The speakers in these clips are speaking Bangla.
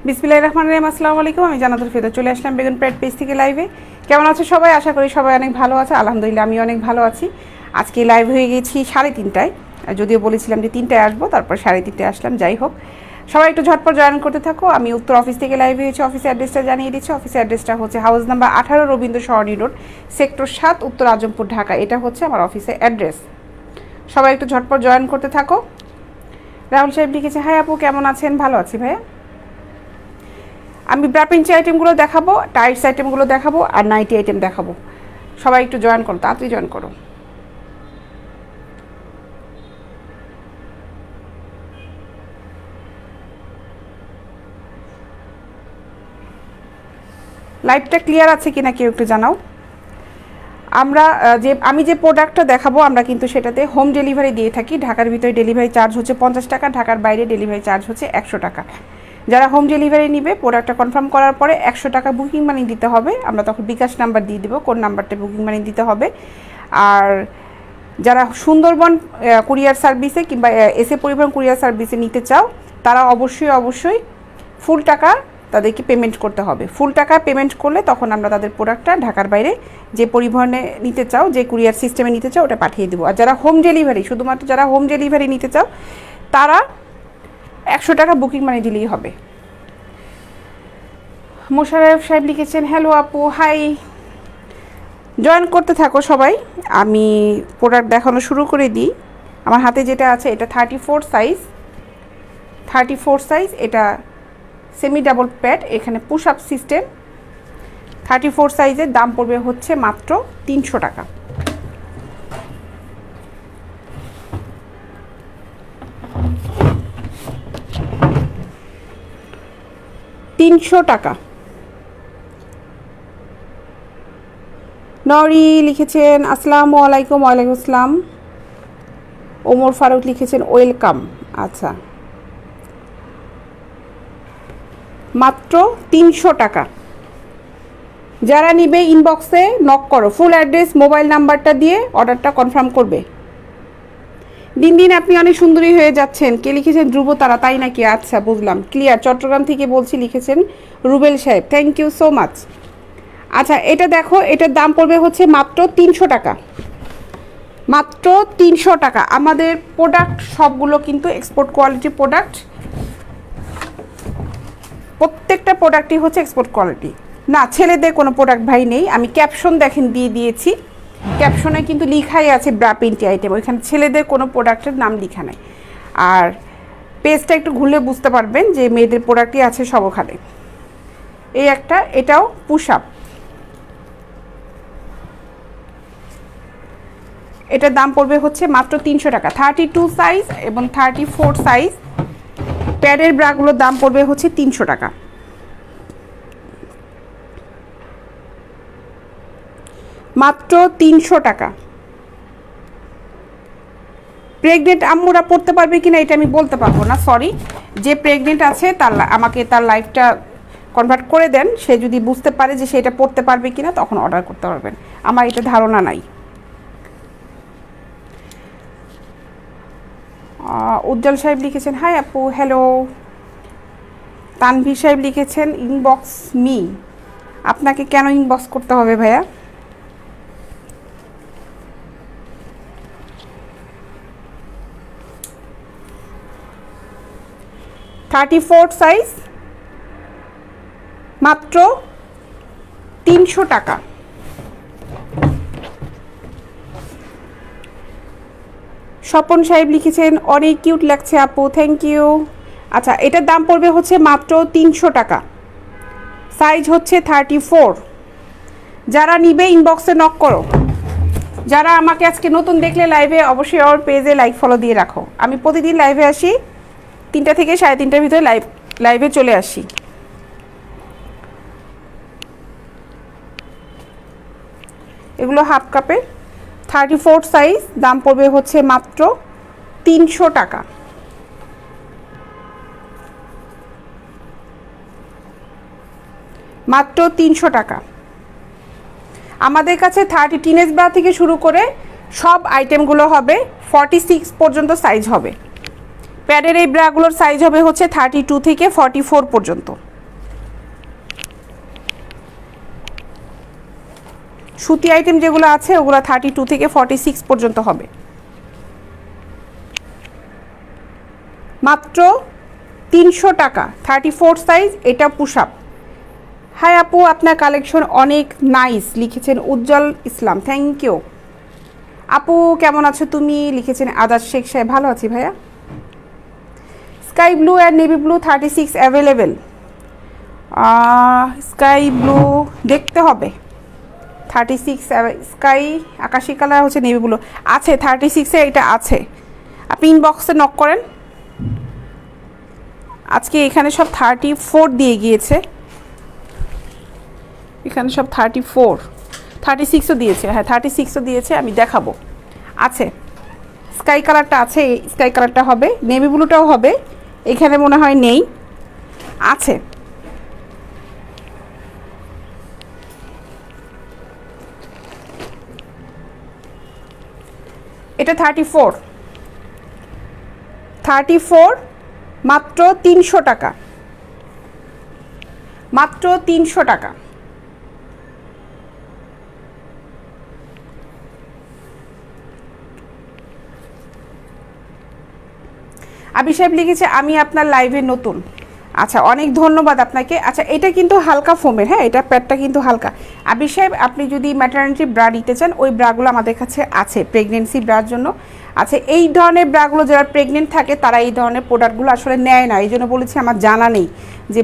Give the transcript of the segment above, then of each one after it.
বিসমিল্লাহির রহমানির রহিম। আসসালামু আলাইকুম। আমি জান্নাতুল ফেরদৌস চলে আসলাম বেগুন প্যাড পেজ থেকে লাইভে। কেমন আছে সবাই? আশা করি সবাই অনেক ভালো আছে। আলহামদুলিল্লাহ আমি অনেক ভালো আছি। আজকে লাইভ হয়ে গেছি 3:30টায়, যদিও বলেছিলাম যে 3টায় আসবো, তারপর 3:30টায় আসলাম। যাই হোক, সবাই একটু ঝটপট জয়েন করতে থাকো। আমি উত্তর অফিস থেকে লাইভ হয়েছি। অফিসের অ্যাড্রেসটা জানিয়ে দিচ্ছি। অফিসের অ্যাড্রেসটা হচ্ছে হাউস নাম্বার 18 রবীন্দ্র সরণি রোড, সেক্টর 7, উত্তর আজমপুর, ঢাকা। এটা হচ্ছে আমার অফিসের অ্যাড্রেস। সবাই একটু ঝটপট জয়েন করতে থাকো। রাহুল সাহেব লিখেছে, হাই আপু, কেমন আছেন? ভালো আছি ভাইয়া। আমি ব্রা পিঞ্চি আইটেমগুলো দেখাবো, টাইটস আইটেমগুলো দেখাবো, আর নাইটি আইটেম দেখাবো। সবাই একটু জয়েন করো, তাড়াতাড়ি জয়েন করো। লাইভটা ক্লিয়ার আছে কিনা কেউ একটু জানাও। আমি যে প্রোডাক্টটা দেখাবো, আমরা কিন্তু সেটাতে হোম ডেলিভারি দিয়ে থাকি। ঢাকার ভিতরে ডেলিভারি চার্জ হচ্ছে 50 টাকা, ঢাকার বাইরে ডেলিভারি চার্জ হচ্ছে 100 টাকা। যারা হোম ডেলিভারি নিবে, প্রোডাক্টটা কনফার্ম করার পরে 100 টাকা বুকিং মানি দিতে হবে। আমরা তখন বিকাশ নাম্বার দিয়ে দেবো, কোন নাম্বারটা বুকিং মানি দিতে হবে। আর যারা সুন্দরবন কুরিয়ার সার্ভিসে কিংবা এসে পরিবহন কুরিয়ার সার্ভিসে নিতে চাও, তারা অবশ্যই ফুল টাকা তাদেরকে পেমেন্ট করতে হবে। ফুল টাকা পেমেন্ট করলে তখন আমরা তাদের প্রোডাক্টটা ঢাকার বাইরে যে পরিবহনে নিতে চাও, যে কুরিয়ার সিস্টেমে নিতে চাও, ওটা পাঠিয়ে দেবো। আর যারা হোম ডেলিভারি, শুধুমাত্র যারা হোম ডেলিভারি নিতে চাও, তারা 100 টাকা বুকিং মানি দিলেই হবে। মোশাররফ সাহেব লিখেছেন, হ্যালো আপু, হাই। জয়েন করতে থাকো সবাই। আমি প্রোডাক্ট দেখানো শুরু করে দিই। আমার হাতে যেটা আছে এটা 34 সাইজ। এটা সেমি ডাবল প্যাড, এখানে পুশ আপ সিস্টেম। 34 সাইজের দাম পড়বে হচ্ছে মাত্র 300 টাকা। নরি লিখেছেন, আসসালামু আলাইকুম। ওয়ালাইকুম আসসালাম। ওমর ফারুক লিখেছেন, ওয়েলকাম। আচ্ছা, মাত্র 300 টাকা। যারা নিবে ইনবক্সে নক করো, ফুল অ্যাড্রেস মোবাইল নাম্বারটা দিয়ে অর্ডারটা কনফার্ম করবে। দিন দিন আপনি অনেক সুন্দরী হয়ে যাচ্ছেন। কে লিখেছেন? ধ্রুবতারা, তাই নাকি? আচ্ছা, বুঝলাম, ক্লিয়ার। চট্টগ্রাম থেকে বলছি লিখেছেন রুবেল সাহেব, থ্যাংক ইউ সো মাচ। আচ্ছা, এটা দেখো, এটার দাম পড়বে হচ্ছে মাত্র 300 টাকা। মাত্র 300 টাকা। আমাদের প্রোডাক্ট সবগুলো কিন্তু এক্সপোর্ট কোয়ালিটি প্রোডাক্ট। প্রত্যেকটা প্রোডাক্টই হচ্ছে এক্সপোর্ট কোয়ালিটি। না, ছেলেদের কোনো প্রোডাক্ট ভাই নেই। আমি ক্যাপশন দেখেন দিয়ে দিয়েছি, ক্যাপশনে কিন্তু লিখাই আছে ব্রা পিন্টি আইটেম, ওইখানে ছেলেদের কোনো প্রোডাক্টের নাম লেখা নেই। আর পেজটা একটু ঘুরলে বুঝতে পারবেন যে মেয়েদের প্রোডাক্টই আছে সব ওখানে। এই একটা, এটাও পুশ আপ। এটার দাম পড়বে হচ্ছে মাত্র 300 টাকা। 32 সাইজ এবং 34 সাইজ প্যাডের ব্রাগুলোর দাম পড়বে হচ্ছে 300 টাকা। মাত্র 300 টাকা। প্রেগনেন্ট আম্মুরা পড়তে পারবে কিনা এটা আমি বলতে পারবো না, সরি। যে প্রেগনেন্ট আছে আমাকে তার লাইফটা কনভার্ট করে দেন। সে যদি বুঝতে পারে যে সেটা পড়তে পারবে কিনা, তখন অর্ডার করতে পারবেন। আমার এটা ধারণা নাই। উজ্জ্বল সাহেব লিখেছেন, হাই আপু, হ্যালো। তানভীর সাহেব লিখেছেন, ইনবক্স মি। আপনাকে কেন ইনবক্স করতে হবে ভাইয়া? $34 সাইজ, মাত্র 300 টাকা। স্বপন সাহেব লিখেছেন, অনেক কিউট লাগছে আপু, থ্যাংক ইউ। আচ্ছা, এটার দাম পড়বে হচ্ছে মাত্র 300 টাকা। সাইজ হচ্ছে 34। যারা নিবে ইনবক্সে নক করো। যারা আমাকে আজকে নতুন দেখলে লাইভে, অবশ্যই আমার পেজে লাইক ফলো দিয়ে রাখো। আমি প্রতিদিন লাইভে আসি 3টা থেকে 3:30টার ভিতরে লাইভে চলে আসি। এগুলো হাফ কাপে, 34 সাইজ, দাম পড়বে হচ্ছে মাত্র 300 টাকা। মাত্র 300 টাকা। আমাদের কাছে 30 টিনেজ ব্রা থেকে শুরু করে সব আইটেমগুলো হবে 46 পর্যন্ত সাইজ হবে। প্যাডের এই ব্রাগুলোর সাইজ হবে হচ্ছে 32 থেকে 44 পর্যন্ত। সুতি আইটেম যেগুলো আছে ওগুলো 32 থেকে 46 পর্যন্ত হবে, মাত্র 300 টাকা। 34 সাইজ, এটা পুশ আপ। হাই আপু, আপনার কালেকশন অনেক নাইস, লিখেছেন উজ্জ্বল ইসলাম, থ্যাংক ইউ। আপু কেমন আছো তুমি, লিখেছেন আদাস শেখ সাহেব। ভালো আছি ভাইয়া। Sky blue and navy blue 36 available. Sky blue দেখতে হবে, 36 স্কাই আকাশি কালার হচ্ছে নেভি ব্লু আছে 36-এ, এটা আছে। আপনি ইনবক্সে নক করেন। আজকে এখানে সব 34 দিয়ে গিয়েছে, এখানে সব 34, 36ও দিয়েছে। হ্যাঁ 36ও দিয়েছে, আমি দেখাবো। আছে স্কাই কালারটা আছে, স্কাই কালারটা হবে, নেভি ব্লুটাও হবে, এখানে মনে হয় নেই, আছে। এটা 34 মাত্র 300 টাকা, মাত্র 300 টাকা। আবি সাহেব লিখেছে আমি আপনার লাইভে নতুন। আচ্ছা, অনেক ধন্যবাদ আপনাকে। আচ্ছা, এটা কিন্তু হালকা ফোমের, হ্যাঁ এটা প্যাডটা কিন্তু হালকা। আবি সাহেব, আপনি যদি ম্যাটারনিটি ব্রা নিতে চান, ওই ব্রাগুলো আমাদের কাছে আছে প্রেগনেন্সি ব্রার জন্য। আচ্ছা, এই ধরনের ব্রাগুলো যারা প্রেগনেন্ট থাকে তারা এই ধরনের প্রোডাক্টগুলো আসলে নেয় না, এই জন্য বলেছি আমার জানা নেই যে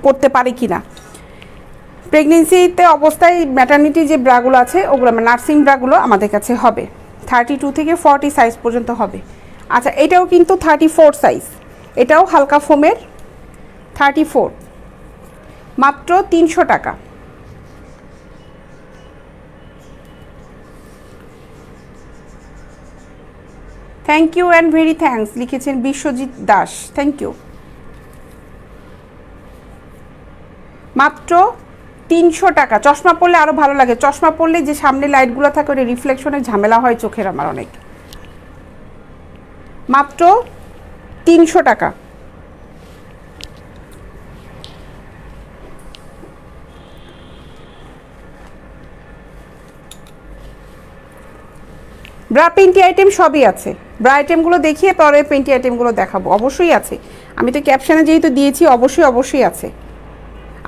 পড়তে পারে কি না। প্রেগনেন্সিতে অবস্থায় ম্যাটারনিটি যে ব্রাগুলো আছে ওগুলো নার্সিং ব্রাগুলো আমাদের কাছে হবে, 32 থেকে 40 সাইজ পর্যন্ত হবে। আচ্ছা, এটাও কিন্তু 34 সাইজ, এটাও হালকা ফোমের 34, মাত্র 300 টাকা। Thank you and very thanks, লিখেছেন বিশ্বজিৎ দাস, থ্যাংক ইউ। মাত্র 300 টাকা। চশমা পরলে আরও ভালো লাগে, চশমা পরলে যে সামনে লাইটগুলো থাকে ওটা রিফ্লেকশনের ঝামেলা হয় চোখের আমার অনেক। মাত্র 300 টাকা। ব্রা পেন্টি আইটেম সবই আছে, ব্রা আইটেমগুলো দেখিয়ে পরে পেন্টি আইটেমগুলো দেখাবো, অবশ্যই আছে। আমি তো ক্যাপশনে যেহেতু দিয়েছি অবশ্যই আছে।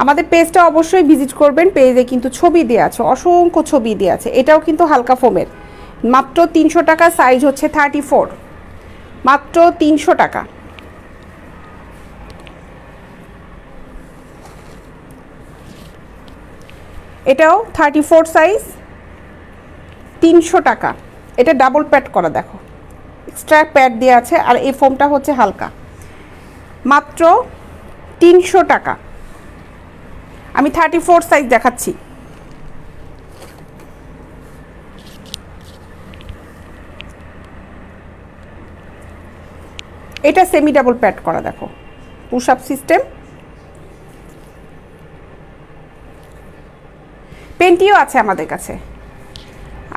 আমাদের পেজটা অবশ্যই ভিজিট করবেন, পেজে কিন্তু ছবি দেওয়া আছে, অসংখ্য ছবি দেওয়া আছে। এটাও কিন্তু হালকা ফোমের, মাত্র 300 টাকা, সাইজ হচ্ছে 34, মাত্র 300 টাকা। এটাও 34 সাইজ, 300 টাকা। এটা ডাবল প্যাড করা, দেখো এক্সট্রা প্যাড দেওয়া আছে, আর এই ফোমটা হচ্ছে হালকা, মাত্র 300 টাকা। আমি 34 সাইজ দেখাচ্ছি। এটা সেমি ডাবল প্যাড করা, দেখো পুশ আপ সিস্টেম। পেন্টিও আছে আমাদের কাছে,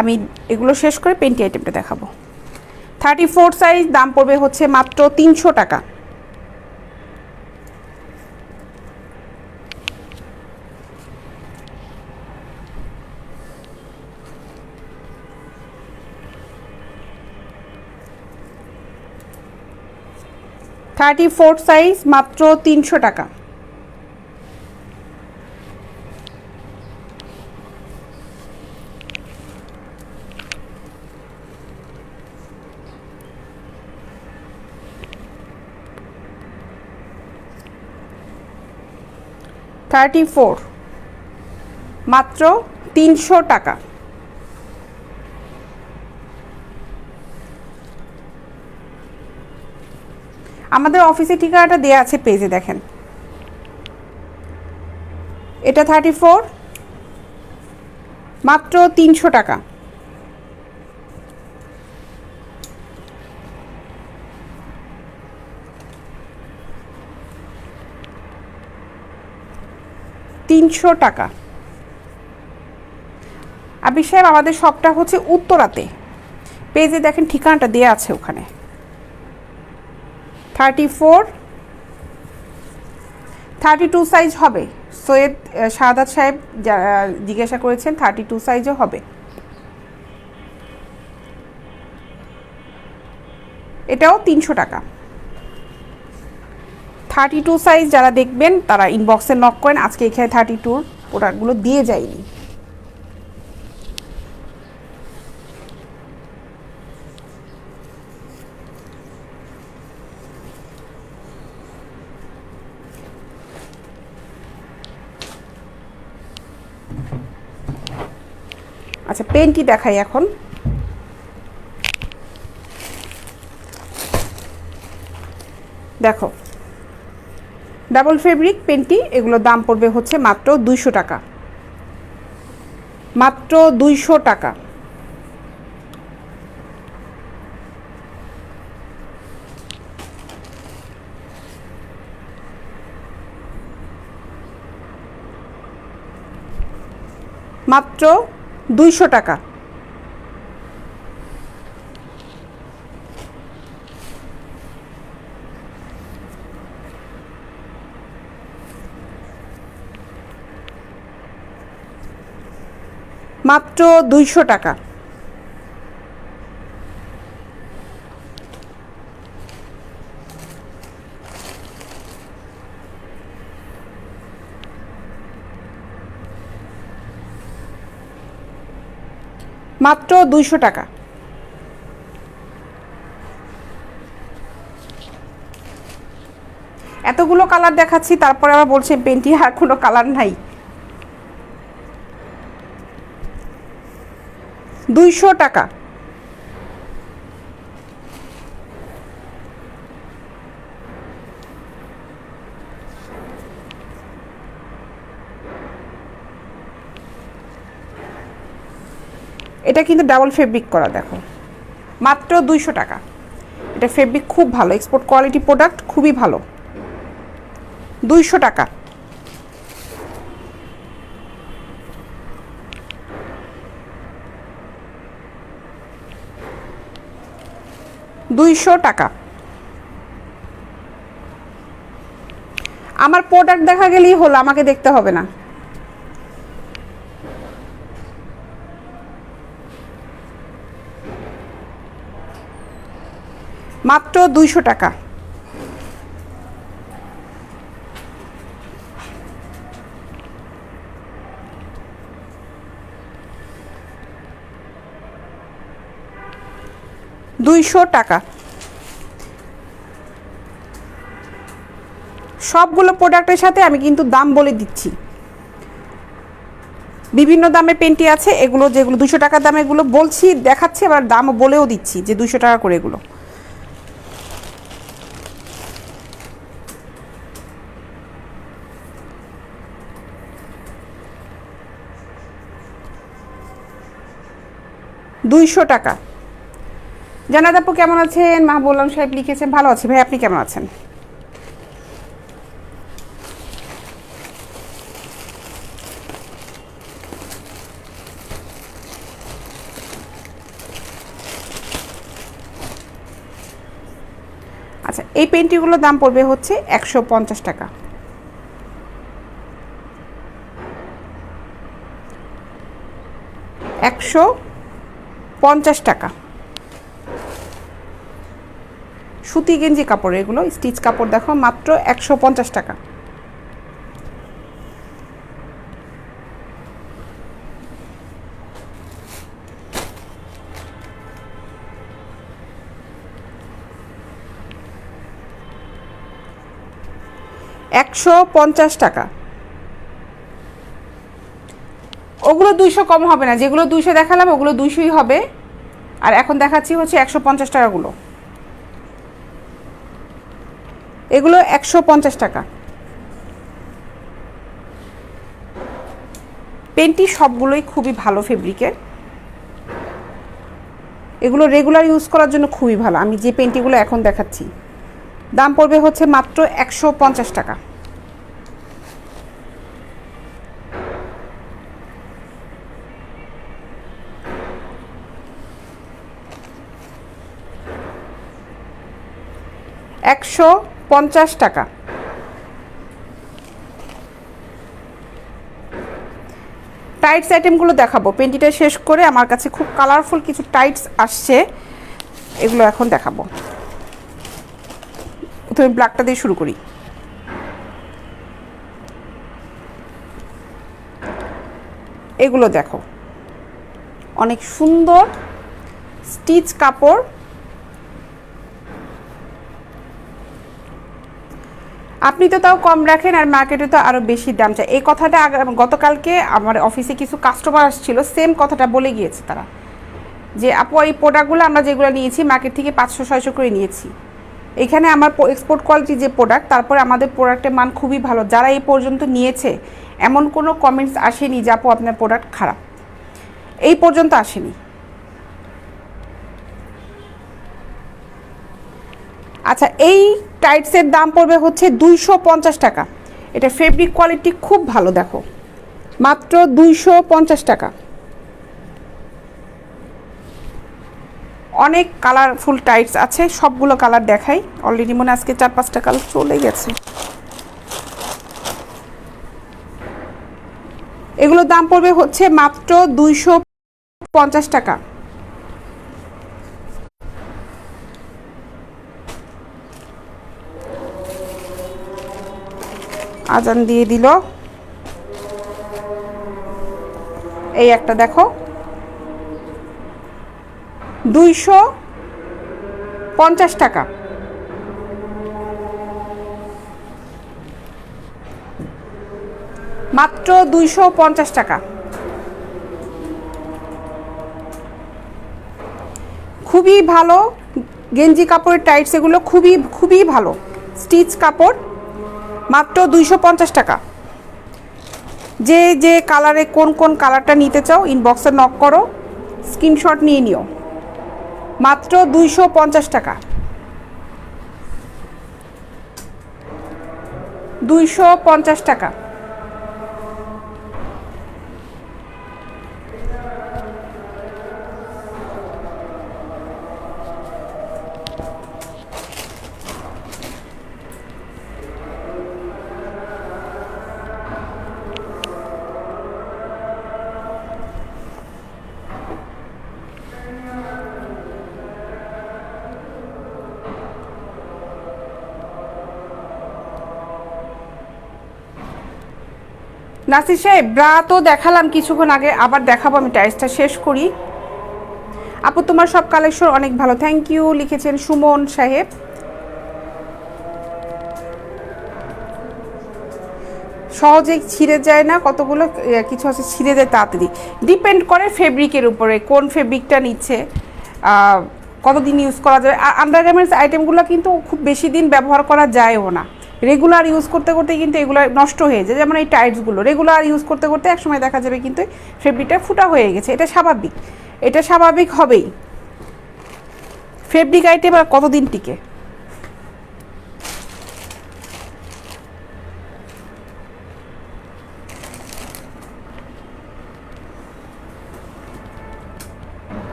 আমি এগুলো শেষ করে পেন্টি আইটেমটা দেখাবো। 34 সাইজ, দাম পড়বে হচ্ছে মাত্র 300 টাকা। থার্টি ফোর সাইজ, মাত্র 300 টাকা। থার্টি ফোর, মাত্র 300 টাকা। আমাদের অফিসের ঠিকানাটা দেওয়া আছে পেজে, দেখেন। এটা 34, মাত্র 300 টাকা। টাকা। আবি সাহেব, আমাদের শপটা হচ্ছে উত্তরাতে, পেজে দেখেন ঠিকানাটা দেওয়া আছে ওখানে। 34, 32 সাইজ হবে, সৈয়দ শাহাদাত সাহেব জিজ্ঞাসা করেছেন 32 সাইজও হবে। এটাও 300 টাকা। 32 সাইজ যারা দেখবেন তারা ইনবক্সে নক করেন, আজকে এখানে 32 প্রোডাক্টগুলো দিয়ে যায়নি। আচ্ছা, পেনটি দেখাই এখন। দেখো, ডাবল ফেব্রিক পেনটি, এগুলো দাম পড়বে হচ্ছে মাত্র 200 টাকা, মাত্র 200 টাকা। মাত্র 200 টাকা। মাত্র 200 টাকা। মাত্র 200 টাকা। এতগুলো কালার দেখাচ্ছি, তারপরে আবার বলছেন পেনটি আর কোনো কালার নাই। 200 টাকা। এটা কিন্তু ডাবল ফেব্রিক করা, দেখো, মাত্র 200 টাকা। এটা ফেব্রিক খুব ভালো, এক্সপোর্ট কোয়ালিটি প্রোডাক্ট, খুবই ভালো। 200 টাকা। 200 টাকা। আমার প্রোডাক্ট দেখা গেলেই হলো, আমাকে দেখতে হবে না। মাত্র 200 টাকা। টাকা। সবগুলো প্রোডাক্টের সাথে আমি কিন্তু দাম বলে দিচ্ছি। বিভিন্ন দামের পেনটি আছে, এগুলো যেগুলো 200 টাকা দাম, এগুলো বলছি, দেখাচ্ছি, আবার দামও বলেও দিচ্ছি যে 200 টাকা করে এগুলো। টাকা। জানাত আপু কেমন আছেন? মাহবুবুল্লাহ সাহেব লিখেছেন ভালো আছি ভাই, আপনি কেমন আছেন? আচ্ছা, এই পেনটিগুলোর দাম পড়বে হচ্ছে 150 টাকা। টাকা। সুতি গেঞ্জি কাপড়, এগুলো স্টিচ কাপড়, দেখো, মাত্র 150 টাকা। টাকা। ওগুলো 200 কম হবে না, যেগুলো 200 দেখালাম ওগুলো 200ই হবে, আর এখন দেখাচ্ছি হচ্ছে 150 টাকাগুলো। এগুলো 150 টাকা। পেনটি সবগুলোই খুবই ভালো ফেব্রিকের, এগুলো রেগুলার ইউজ করার জন্য খুবই ভালো। আমি যে পেনটিগুলো এখন দেখাচ্ছি দাম পড়বে হচ্ছে মাত্র 150 টাকা। টাকা। টাইটস আইটেমগুলো দেখাবো। পেন্টিটা শেষ করে আমার কাছে খুব কালারফুল কিছু টাইটস আসছে, এগুলো এখন দেখাবো। প্রথমে ব্ল্যাকটা দিয়ে শুরু করি। এগুলো দেখো, অনেক সুন্দর স্টিচ কাপড়। আপনি তো তাও কম রাখেন আর মার্কেটে তো আরও বেশি দাম চায়। এই কথাটা গতকালকে আমার অফিসে কিছু কাস্টমার আসছিল, সেম কথাটা বলে গিয়েছে তারা, যে আপু এই প্রোডাক্টগুলো আমরা যেগুলো নিয়েছি মার্কেট থেকে 500-600 করে নিয়েছি, এখানে আমার এক্সপোর্ট কোয়ালিটি যে প্রোডাক্ট, তারপরে আমাদের প্রোডাক্টের মান খুবই ভালো। যারা এই পর্যন্ত নিয়েছে এমন কোনো কমেন্টস আসেনি যে আপু আপনার প্রোডাক্ট খারাপ, এই পর্যন্ত আসেনি। আচ্ছা, এই টাইটসের দাম পড়বে হচ্ছে 250 টাকা। এটা ফেব্রিক কোয়ালিটি খুব ভালো, দেখো মাত্র 250 টাকা। অনেক কালারফুল টাইটস আছে, সবগুলো কালার দেখাই। অলরেডি মনে আজকে 4-5টা কালার চলে গেছে। এগুলোর দাম পড়বে হচ্ছে মাত্র 250 টাকা। আজান দিয়ে দিল। এই একটা দেখো, 250 টাকা। মাত্র 250 টাকা। খুবই ভালো গেঞ্জি কাপড়ের টাইটস, এগুলো খুবই খুবই ভালো স্টিচ কাপড়। মাত্র 250 টাকা। যে যে কালারে কোন কোন কালারটা নিতে চাও ইনবক্সে নক করো, স্ক্রিনশট নিয়ে নিও। মাত্র 250 টাকা। 250 টাকা। নাসির সাহেব, ব্রা তো দেখালাম কিছুক্ষণ আগে, আবার দেখাবো। আমি টাইসটা শেষ করি। আপু তোমার সব কালেকশন অনেক ভালো, থ্যাংক ইউ লিখেছেন সুমন সাহেব। সহজে ছিঁড়ে যায় না, কতগুলো কিছু আছে ছিঁড়ে যায় তাড়াতাড়ি। ডিপেন্ড করে ফেব্রিকের উপরে, কোন ফেব্রিকটা নিচ্ছে, কতদিন ইউজ করা যাবে। আন্ডারগার্মেন্টস আইটেমগুলো কিন্তু খুব বেশি দিন ব্যবহার করা যায়ও না। রেগুলার ইউজ করতে করতে কিন্তু এগুলো নষ্ট হয়ে যায়। যেমন এই টাইটসগুলো রেগুলার ইউজ করতে করতে একসময় দেখা যাবে কিন্তু ফেব্রিকটা ফুটা হয়ে গেছে। এটা স্বাভাবিক, এটা স্বাভাবিক হবেই। ফেব্রিক আইটেম আর কতদিন টিকে?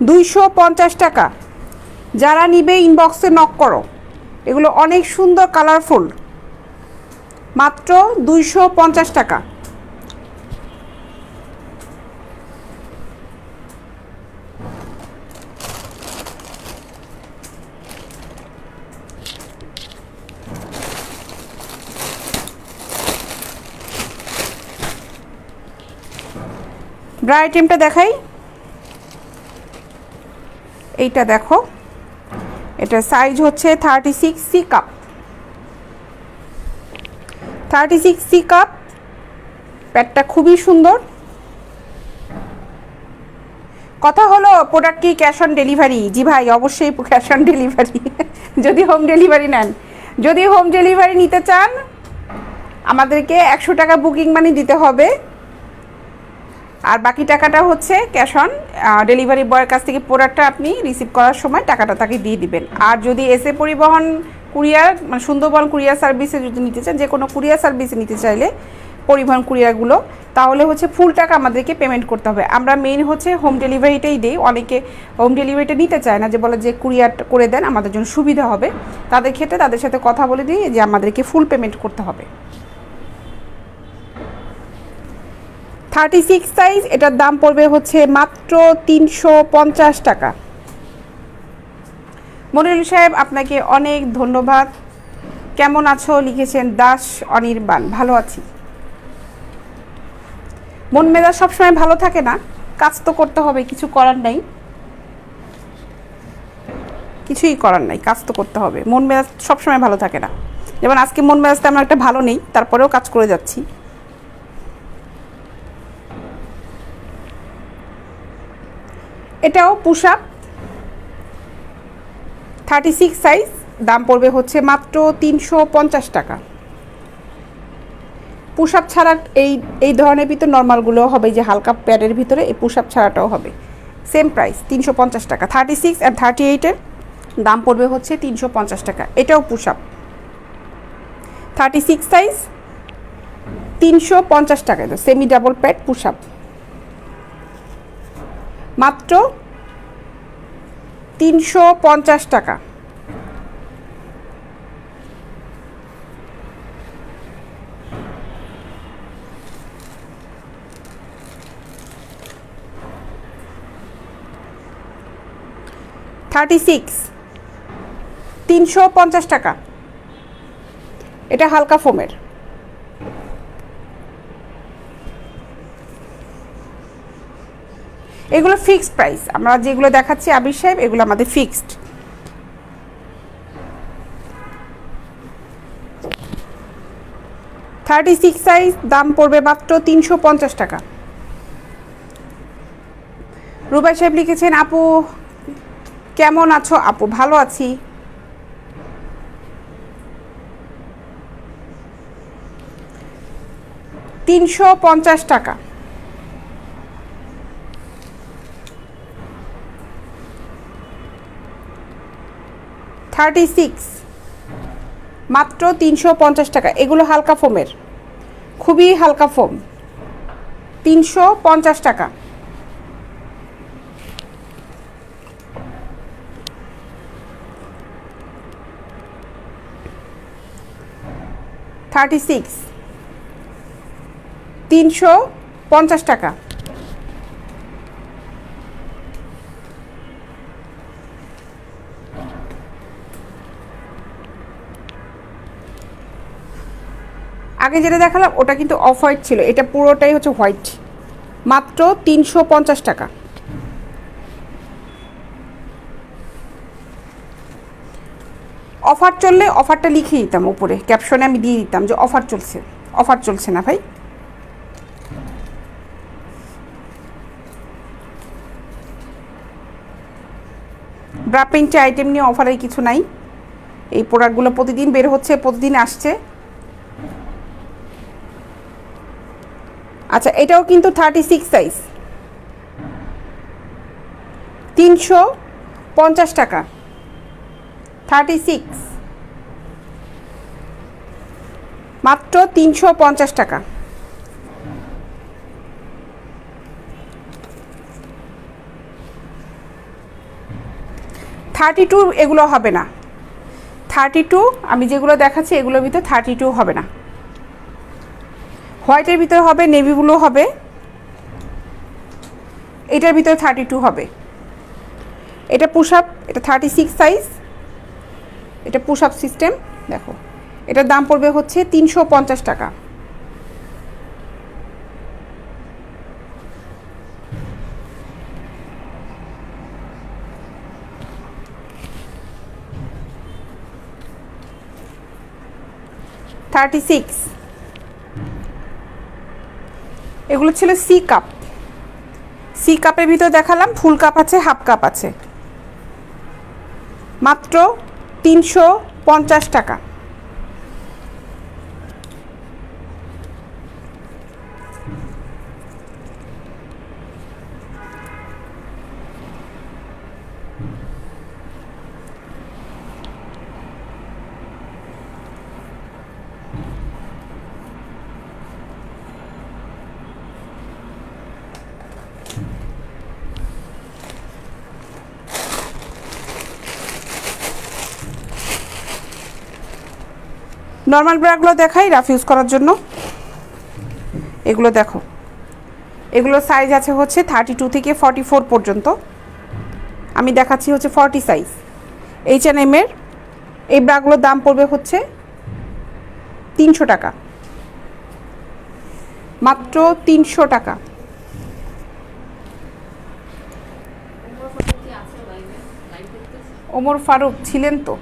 $250 টাকা। যারা নিবে ইনবক্সে নক করো। এগুলো অনেক সুন্দর কালারফুল। মাত্র 250 টাকা। ব্রা আইটেমটা দেখাই। এইটা দেখো, এটা সাইজ হচ্ছে 36C কাপ। 36C cup. প্যাডটা খুবই সুন্দর। কথা হলো প্রোডাক্ট কি ক্যাশ অন ডেলিভারি? জি ভাই, অবশ্যই ক্যাশ অন ডেলিভারি যদি হোম ডেলিভারি নেন। যদি হোম ডেলিভারি নিতে চান আমাদেরকে 100 টাকা বুকিং মানি দিতে হবে, আর বাকি টাকাটা হচ্ছে ক্যাশ অন ডেলিভারি বয়ের কাছ থেকে প্রোডাক্টটা আপনি রিসিভ করার সময় টাকাটা তাকে দিয়ে দিবেন। আর যদি এসএ পরিবহন কুরিয়ার মানে সুন্দরবন কুরিয়ার সার্ভিসে যদি নিতে চান, যে কোনো কুরিয়ার সার্ভিসে নিতে চাইলে পরিবহন কুরিয়ারগুলো, তাহলে হচ্ছে ফুল টাকা আমাদেরকে পেমেন্ট করতে হবে। আমরা মেইন হচ্ছে হোম ডেলিভারিটাই দিই। অনেকে হোম ডেলিভারিটা নিতে চায় না, যে বলে যে কুরিয়ার করে দেন আমাদের জন্য সুবিধা হবে। তাদের ক্ষেত্রে তাদের সাথে কথা বলে দিই যে আমাদেরকে ফুল পেমেন্ট করতে হবে। 36 সাইজ, এটার দাম পড়বে হচ্ছে মাত্র 350 টাকা। মনিরুল সাহেব আপনাকে অনেক ধন্যবাদ। কেমন আছো লিখেছেন দাস অনির্বাণ। ভালো আছি। মন মেজাজ সবসময় ভালো থাকে না, কাজ তো করতে হবে, কিছু করার নাই, কিছুই করার নাই, কাজ তো করতে হবে। মন মেজাজ সবসময় ভালো থাকে না, যেমন আজকে মন মেজাজটা আমার একটা ভালো নেই, তারপরেও কাজ করে যাচ্ছি। এটাও পুশ আপ 36 সাইজ, দাম পড়বে হচ্ছে মাত্র 350 টাকা। পুশ আপ ছাড়া এই ধরনের ভিতর নর্মালগুলোও হবে, যে হালকা প্যাডের ভিতরে এই পুশ আপ ছাড়াটাও হবে, সেম প্রাইস 350 টাকা। 36 আর 38-এর দাম পড়বে হচ্ছে 350 টাকা। এটাও পুশ আপ 36 সাইজ 350 টাকা। Semi double pad push up মাত্র 350 টাকা। $36 350 টাকা। এটা হালকা ফোমের। এগুলো ফিক্সড প্রাইস, আমরা যেগুলো দেখাচ্ছি আবির সাহেব এগুলো আমাদের ফিক্সড। $36 সাইজ, দাম পড়বে মাত্র 350 টাকা। রুবাই সাহেব লিখেছেন আপু কেমন আছো? আপু ভালো আছি। $350 টাকা। $36 মাত্র 350 টাকা। এগুলো হালকা ফোমের, খুবই হালকা ফোম। 350 টাকা। $36 350 টাকা। আগে যেটা দেখালাম ওটা কিন্তু অফ হোয়াইট ছিল, এটা পুরোটাই হচ্ছে হোয়াইট, মাত্র 350 টাকা। অফার চললে অফারটা লিখে দিতাম উপরে, ক্যাপশনে আমি দিয়ে দিতাম যে অফার চলছে। অফার চলছে না ভাই। ব্রা প্রিন্টের আইটেম নিয়ে অফারের কিছু নাই। এই প্রোডাক্টগুলো প্রতিদিন বের হচ্ছে, প্রতিদিন আসছে। আচ্ছা, এটাও কিন্তু 36 সাইজ, 350 টাকা। 36 মাত্র 350 টাকা। 32 এগুলো হবে না। 32 আমি যেগুলো দেখাচ্ছি এগুলোর ভিতরে 32 হবে না। হোয়াইটের ভিতরে হবে, নেভি ব্লু হবে, এটার ভিতরে 32 হবে। এটা পুশ আপ, এটা 36 সাইজ, এটা পুশ আপ সিস্টেম। দেখো এটার দাম পড়বে হচ্ছে 350 টাকা। $36 এগুলো ছিল সি কাপ। সি কাপের ভিতর দেখালাম, ফুল কাপ আছে, হাফ কাপ আছে, মাত্র 350 টাকা। নর্মাল ব্রাগুলো দেখাই রাফ ইউজ করার জন্য। এগুলো দেখো এগুলোর সাইজ আছে হচ্ছে 32 থেকে 44 পর্যন্ত। আমি দেখাচ্ছি হচ্ছে 40 সাইজ। H&M-এর এই ব্রাগুলোর দাম পড়বে হচ্ছে 300 টাকা, মাত্র 300 টাকা। ওমর ফারুক ছিলেন তো।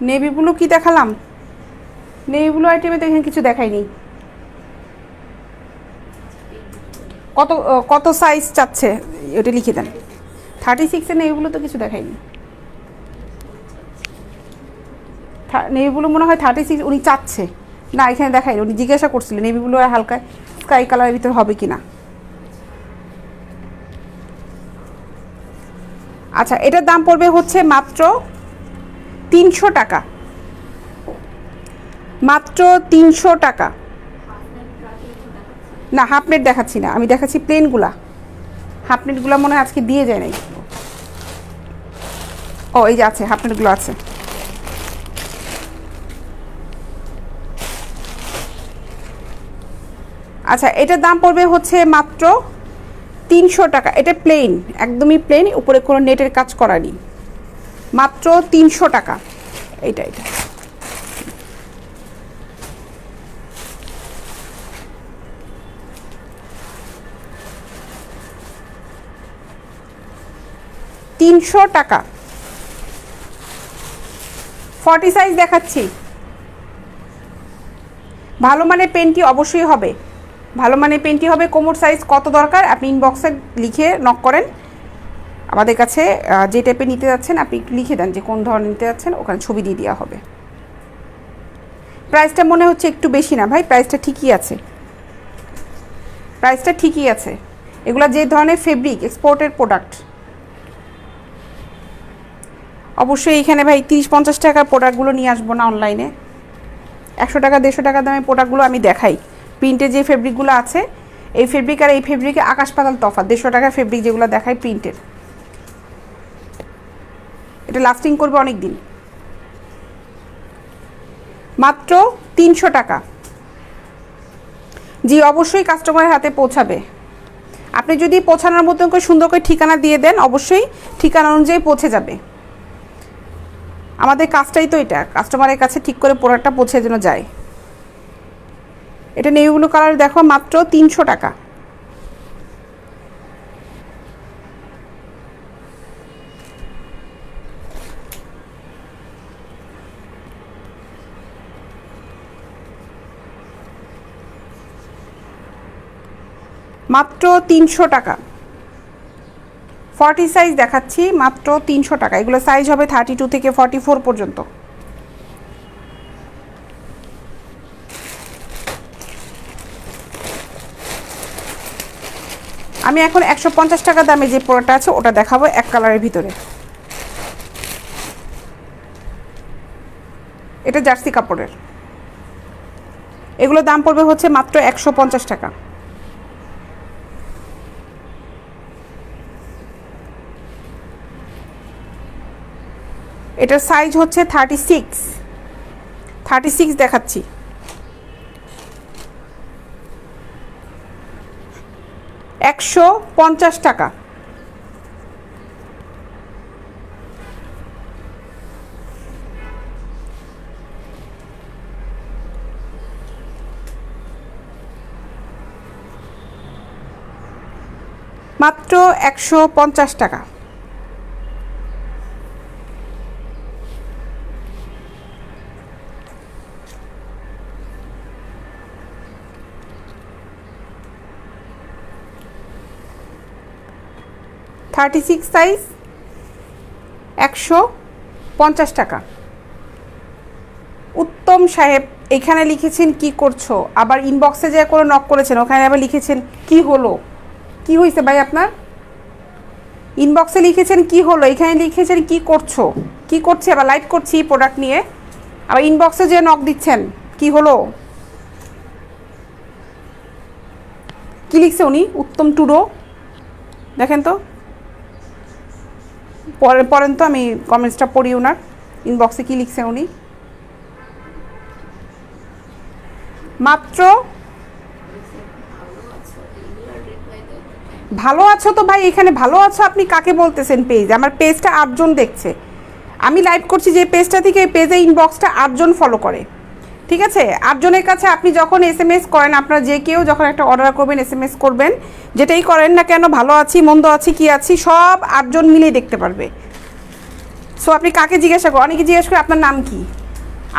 নেভি ব্লু কি দেখালাম? নেভি ব্লু আইটেমে তো এখানে কিছু দেখাইনি। কত কত সাইজ চাচ্ছে ওটা লিখে দেন। 36-এর নেভি ব্লু তো কিছু দেখাইনি। নেভি ব্লু মনে হয় 36 উনি চাচ্ছে না, এখানে দেখাইনি। উনি জিজ্ঞাসা করছিলেন নেভি ব্লু আর হালকা স্কাই কালারের ভিতরে হবে কি না। আচ্ছা, এটার দাম পড়বে হচ্ছে মাত্র 300 টাকা, মাত্র 300 টাকা। না, হাফ নেট দেখাচ্ছি না, আমি দেখাচ্ছি প্লেনগুলা। হাফ নেটগুলো মনে হয় আজকে দিয়ে যায় নাই। ও এই যে আছে, হাফ নেটগুলো আছে। আচ্ছা, এটার দাম পড়বে হচ্ছে মাত্র 300 টাকা। এটা প্লেন, একদমই প্লেন, উপরে কোনো নেটের কাজ করা নেই, মাত্র 300 টাকা। এটা 300 টাকা। 40 সাইজ দেখাচ্ছি। ভালো মানের পেনটি অবশ্যই হবে, ভালো মানের পেনটি হবে। কোমর সাইজ কত দরকার আপনি ইনবক্সে লিখে নক করেন আমাদের কাছে। যে টাইপের নিতে যাচ্ছেন আপনি একটু লিখে দেন যে কোন ধরনের নিতে যাচ্ছেন, ওখানে ছবি দিয়ে দেওয়া হবে। প্রাইসটা মনে হচ্ছে একটু বেশি না ভাই? প্রাইসটা ঠিকই আছে, প্রাইসটা ঠিকই আছে। এগুলো যে ধরনের ফেব্রিক, এক্সপোর্টের প্রোডাক্ট। অবশ্যই এখানে ভাই 30-50 টাকার প্রোডাক্টগুলো নিয়ে আসবো না অনলাইনে। 100 টাকা 150 টাকা দামের প্রোডাক্টগুলো আমি দেখাই। প্রিন্টের যে ফেব্রিকগুলো আছে, এই ফেব্রিক আর এই ফেব্রিকে আকাশ পাতাল তফাৎ। 150 টাকার ফেব্রিক যেগুলো দেখাই প্রিন্টের, এটা লাস্টিং করবে অনেক দিন। মাত্র 300 টাকা। জি অবশ্যই কাস্টমারের হাতে পৌঁছাবে। আপনি যদি পৌঁছানোর মতন করে সুন্দর করে ঠিকানা দিয়ে দেন, অবশ্যই ঠিকানা অনুযায়ী পৌঁছে যাবে। আমাদের কাজটাই তো এটা, কাস্টমারের কাছে ঠিক করে প্রোডাক্টটা পৌঁছে যেন যায়। এটা নেভি ব্লু কালার দেখো, মাত্র 300 টাকা। মাত্র 300 টাকা। 40 সাইজ দেখাচ্ছি, মাত্র 300 টাকা। এগুলো সাইজ হবে 32 থেকে 44 পর্যন্ত। আমি এখন 150 টাকা দামে যে প্রোডাক্টটা আছে ওটা দেখাবো এক কালারের ভিতরে। এটা জার্সি কাপড়ের। এগুলো দাম পড়বে হচ্ছে মাত্র 150 টাকা। এটার সাইজ হচ্ছে 36 দেখাচ্ছি। $150 টাকা। মাত্র 150 টাকা। সাইজ 150 টাকা। উত্তম সাহেব এখানে লিখেছেন কি করছো, আবার ইনবক্সে যে করে নক করেছেন ওখানে আবার লিখেছেন কি হলো, কি হয়েছে ভাই আপনার? ইনবক্সে লিখেছেন কি হলো, এখানে লিখেছেন কি করছো। কি করছি? আবার লাইভ করছি প্রোডাক্ট নিয়ে, আবার ইনবক্সে যে নক দিচ্ছেন কি হলো। কি লিখছে উনি? উত্তম টুডো, দেখেন তো, পড়েন তো, আমি কমেন্টসটা পড়ি ওনার। ইনবক্সে কি লিখছে উনি? মাত্র ভালো আছো তো ভাই, এখানে ভালো আছো আপনি কাকে বলতেছেন পেজ? আমার পেজটা 8 জন দেখছে। আমি লাইভ করছি যে পেজটা থেকে, এই পেজে ইনবক্সটা 8 জন ফলো করে। ঠিক আছে, 8 জনের কাছে আপনি যখন SMS করেন, আপনারা যে কেউ যখন একটা অর্ডার করবেন, SMS করবেন, যেটাই করেন না কেন, ভালো আছি মন্দ আছি কি আছি, সব 8 জন মিলেই দেখতে পারবে। সো আপনি কাকে জিজ্ঞাসা করেন? অনেকে জিজ্ঞাসা করে আপনার নাম কি।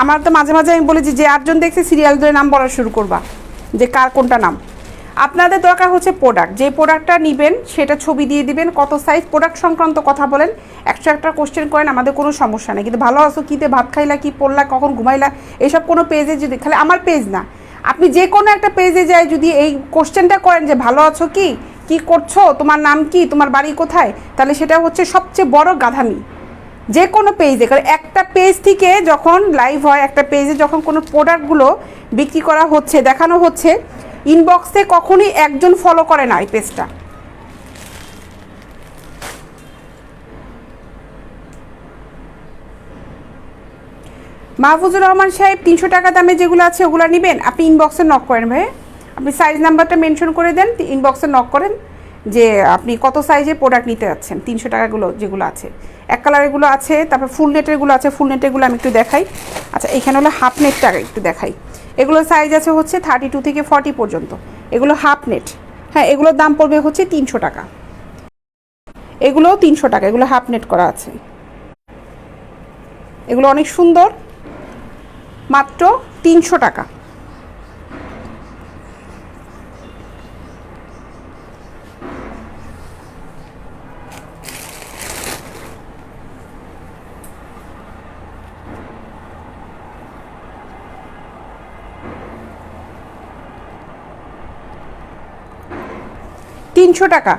আমার তো মাঝে মাঝে আমি বলেছি যে 8 জন দেখছে, সিরিয়াল ধরে নাম বলা শুরু করবা, যে কার কোনটা নাম। আপনাদের দরকার হচ্ছে প্রোডাক্ট, যে প্রোডাক্টটা নেবেন সেটা ছবি দিয়ে দিবেন, কত সাইজ, প্রোডাক্ট সংক্রান্ত কথা বলেন, 101টা কোশ্চেন করেন, আমাদের কোনো সমস্যা নেই। কিন্তু ভালো আছো কীতে, ভাত খাইলা, কি পড়লা, কখন ঘুমাইলা, এইসব কোনো পেজে যদি, খালি আমার পেজ না, আপনি যে কোনো একটা পেজে যায় যদি এই কোশ্চেনটা করেন যে ভালো আছো কি, কি করছো, তোমার নাম কি, তোমার বাড়ি কোথায়, তাহলে সেটা হচ্ছে সবচেয়ে বড় গাধামি। যে কোনো পেজে, কারণ একটা পেজ থেকে যখন লাইভ হয়, একটা পেজে যখন কোনো প্রোডাক্টগুলো বিক্রি করা হচ্ছে, দেখানো হচ্ছে, ইনবক্সে কখনই 1 জন ফলো করে না এই পেজটা। মাহফুজুর রহমান সাহেব, 300 টাকা দামে যেগুলো আছে ওগুলো নেবেন, আপনি ইনবক্সে নক করেন ভাই, আপনি সাইজ নাম্বারটা মেনশন করে দেন, ইনবক্সে নক করেন যে আপনি কত সাইজের প্রোডাক্ট নিতে যাচ্ছেন। 300 টাকাগুলো যেগুলো আছে, এক কালারেরগুলো আছে, তারপর ফুল নেটেরগুলো আছে, ফুল নেটেরগুলো আমি একটু দেখাই। আচ্ছা, এখানে হলো হাফ নেটটা একটু দেখাই। এগুলো সাইজ আছে হচ্ছে 32 থেকে 40 পর্যন্ত, এগুলো হাফ নেট। হ্যাঁ, এগুলোর দাম পড়বে হচ্ছে 300 টাকা, এগুলোও 300 টাকা, এগুলো হাফ নেট করা আছে, এগুলো অনেক সুন্দর, মাত্র 300 টাকা। তিনশো টাকা।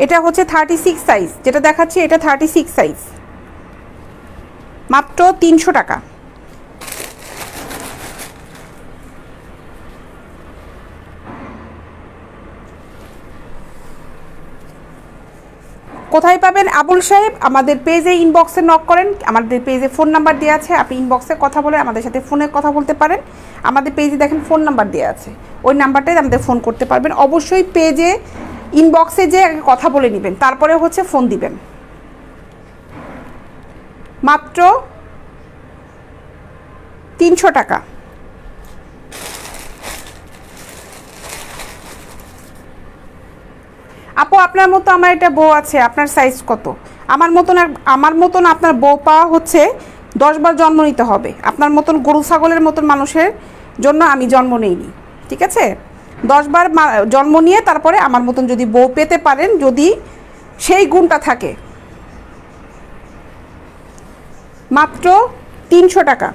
এটা হচ্ছে 36 সাইজ, যেটা দেখাচ্ছি এটা 36 সাইজ, মাত্র 300 টাকা। কোথায় পাবেন আবুল সাহেব? আমাদের পেজে ইনবক্সে নক করেন, আমাদের পেজে ফোন নাম্বার দেওয়া আছে, আপনি ইনবক্সে কথা বলে আমাদের সাথে ফোনে কথা বলতে পারেন। আমাদের পেজে দেখেন ফোন নাম্বার দেওয়া আছে, ওই নাম্বারটাই আমাদের ফোন করতে পারবেন। অবশ্যই পেজে ইনবক্সে যে কথা বলে নেবেন, তারপরে হচ্ছে ফোন দিবেন। মাত্র 300 টাকা। আপু, আপনার মতো আমার একটা বউ আছে, আপনার সাইজ কত? আমার মতন আপনার বউ পাওয়া হচ্ছে 10 বার জন্ম নিতে হবে। আপনার মতন গরু ছাগলের মতন মানুষের জন্য আমি জন্ম নেইনি, ঠিক আছে? 10 বার জন্ম নিয়ে তারপরে আমার মতন যদি বউ পেতে পারেন, যদি সেই গুণটা থাকে। মাত্র 300 টাকা।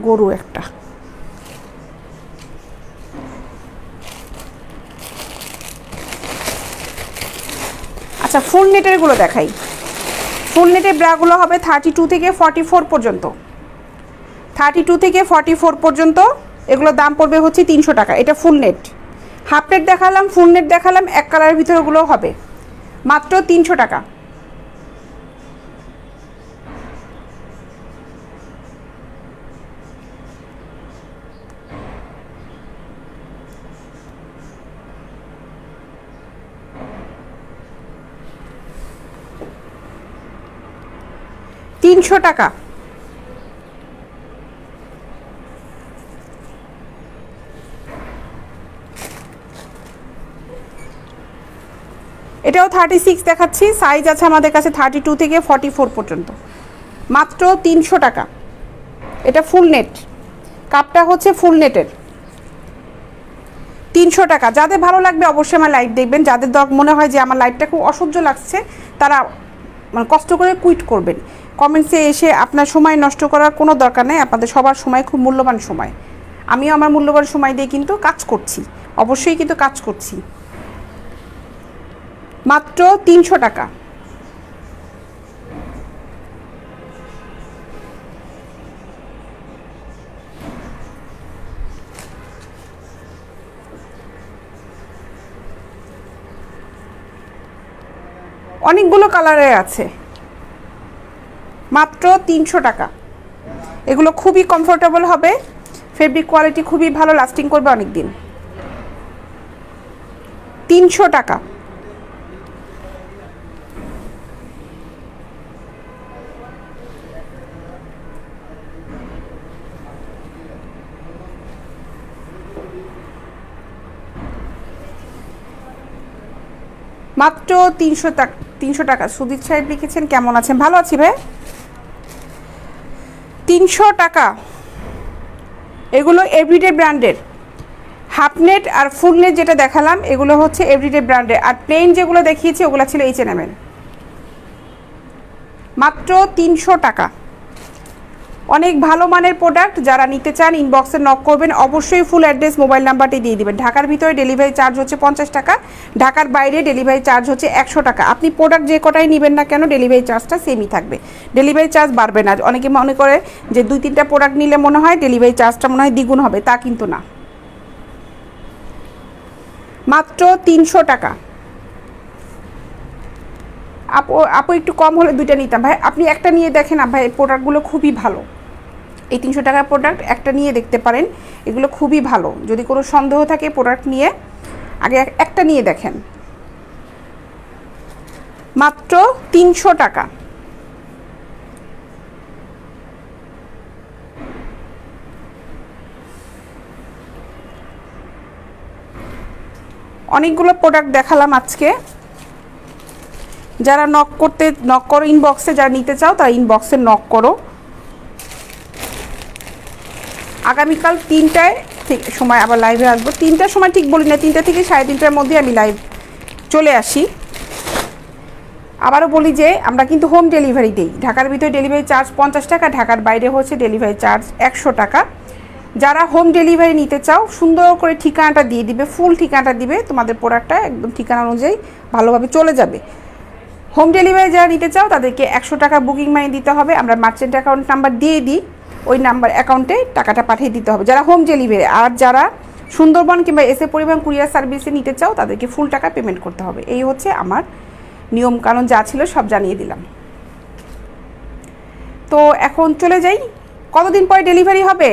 গরু একটা। আচ্ছা, ফুল নেটেরগুলো দেখাই। ফুল নেটের ব্রাগুলো হবে 32 থেকে 44 পর্যন্ত, 32 থেকে 44 পর্যন্ত। এগুলোর দাম পড়বে হচ্ছে 300 টাকা। এটা ফুল নেট। হাফ নেট দেখালাম, ফুল নেট দেখালাম, এক কালারের ভিতরেগুলো হবে মাত্র 300 টাকা। তিনশো টাকা। এটাও 36 দেখাচ্ছি, সাইজ আছে আমাদের কাছে 32 থেকে 44 পর্যন্ত, মাত্র 300 টাকা। এটা ফুল নেট, কাপটা হচ্ছে ফুল নেটের, 300 টাকা। যাদের ভালো লাগবে অবশ্যই আমার লাইভ দেখবেন। যাদের মনে হয় যে আমার লাইভটা খুব অসহ্য লাগছে, তারা মানে কষ্ট করে কুইট করবেন। কমেন্টসে এসে আপনার সময় নষ্ট করার কোনো দরকার নেই, আপনাদের সবার সময় খুব মূল্যবান সময়। আমিও আমার মূল্যবান সময় দিয়ে কিন্তু কাজ করছি, অবশ্যই কিন্তু কাজ করছি। মাত্র 300 টাকা। অনেকগুলো কালারে আছে, মাত্র 300 টাকা। এগুলো খুবই কমফোর্টেবল হবে, ফেব্রিক কোয়ালিটি খুবই ভালো, লাস্টিং করবে অনেক দিন। 300 টাকা। মাত্র 300 টাকা। 300 টাকা। সুদীপ সাহেব লিখেছেন কেমন আছেন? ভালো আছি ভাই। 300 টাকা। এগুলো এভরিডে ব্র্যান্ডের। হাফ নেট আর ফুল নেট যেটা দেখালাম এগুলো হচ্ছে এভরিডে ব্র্যান্ডের, আর প্লেন যেগুলো দেখিয়েছি ওগুলো ছিল H&M এর। মাত্র 300 টাকা। অনেক ভালো মানের প্রোডাক্ট, যারা নিতে চান ইনবক্সে নক করবেন, অবশ্যই ফুল অ্যাড্রেস মোবাইল নাম্বারটি দিয়ে দিবেন। ঢাকার ভিতরে ডেলিভারি চার্জ হচ্ছে 50 টাকা, ঢাকার বাইরে ডেলিভারি চার্জ হচ্ছে 100 টাকা। আপনি প্রোডাক্ট যে কটাই নেবেন না কেন ডেলিভারি চার্জটা সেমই থাকবে, ডেলিভারি চার্জ বাড়বে না। অনেকে মনে করে যে 2-3টা প্রোডাক্ট নিলে মনে হয় ডেলিভারি চার্জটা মনে হয় দ্বিগুণ হবে, তা কিন্তু না। মাত্র 300 টাকা। আপু একটু কম হলে 2টা নিতাম ভাই, আপনি একটা নিয়ে দেখেন না ভাই, প্রোডাক্টগুলো খুবই ভালো। এই 300 টাকার প্রোডাক্ট একটা নিয়ে দেখতে পারেন, এগুলো খুবই ভালো। যদি কোনো সন্দেহ থাকে প্রোডাক্ট নিয়ে আগে একটা নিয়ে দেখেন। মাত্র 300 টাকা। অনেকগুলো প্রোডাক্ট দেখালাম আজকে। যারা নক করো ইনবক্সে, যারা নিতে চাও তারা ইনবক্সে নক করো। আগামীকাল 3টায় ঠিক সময় আবার লাইভে আসবো। 3টার সময় ঠিক বলি না, 3টা থেকে 3:30টার মধ্যে আমি লাইভ চলে আসি। আবারও বলি যে আমরা কিন্তু হোম ডেলিভারি দিই। ঢাকার ভিতরে ডেলিভারি চার্জ 50 টাকা, ঢাকার বাইরে হচ্ছে ডেলিভারি চার্জ 100 টাকা। যারা হোম ডেলিভারি নিতে চাও সুন্দর করে ঠিকানাটা দিয়ে দিবে, ফুল ঠিকানাটা দিবে, তোমাদের প্রোডাক্টটা একদম ঠিকানা অনুযায়ী ভালোভাবে চলে যাবে। হোম ডেলিভারি যারা নিতে চাও তাদেরকে 100 টাকা বুকিং মানি দিতে হবে, আমরা মার্চেন্ট অ্যাকাউন্ট নাম্বার দিয়ে দিই, ওই নাম্বার অ্যাকাউন্টে টাকাটা পাঠিয়ে দিতে হবে যারা হোম ডেলিভারি। আর যারা সুন্দরবন কিংবা এসএ পরিবহন কুরিয়ার সার্ভিসে নিতে চাও তাদেরকে ফুল টাকা পেমেন্ট করতে হবে। এই হচ্ছে আমার নিয়মকানুন, যা ছিল সব জানিয়ে দিলাম। তো এখন চলে যাই, কতদিন পরে ডেলিভারি হবে?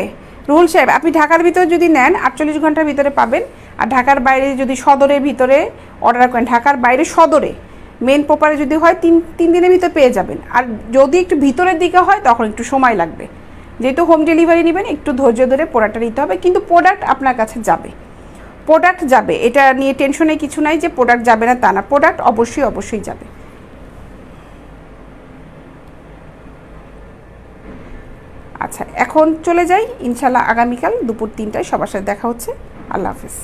রুহুল সাহেব, আপনি ঢাকার ভিতরে যদি নেন 48 ঘন্টার ভিতরে পাবেন, আর ঢাকার বাইরে যদি সদরের ভিতরে অর্ডার করেন, ঢাকার বাইরে সদরে মেন প্রপারে যদি হয় 3 দিনের ভিতরে পেয়ে যাবেন। আর যদি একটু ভিতরের দিকে হয় তখন একটু সময় লাগবে, যেহেতু হোম ডেলিভারি নেবেন একটু ধৈর্য ধরে প্রোডাক্টটা নিতে হবে। কিন্তু প্রোডাক্ট আপনার কাছে যাবে, প্রোডাক্ট যাবে, এটা নিয়ে টেনশনে কিছু নাই যে প্রোডাক্ট যাবে না তা না, প্রোডাক্ট অবশ্যই যাবে। আচ্ছা এখন চলে যাই, ইনশাল্লাহ আগামীকাল দুপুর 3টায় সবার সাথে দেখা হচ্ছে। আল্লাহ হাফিজ।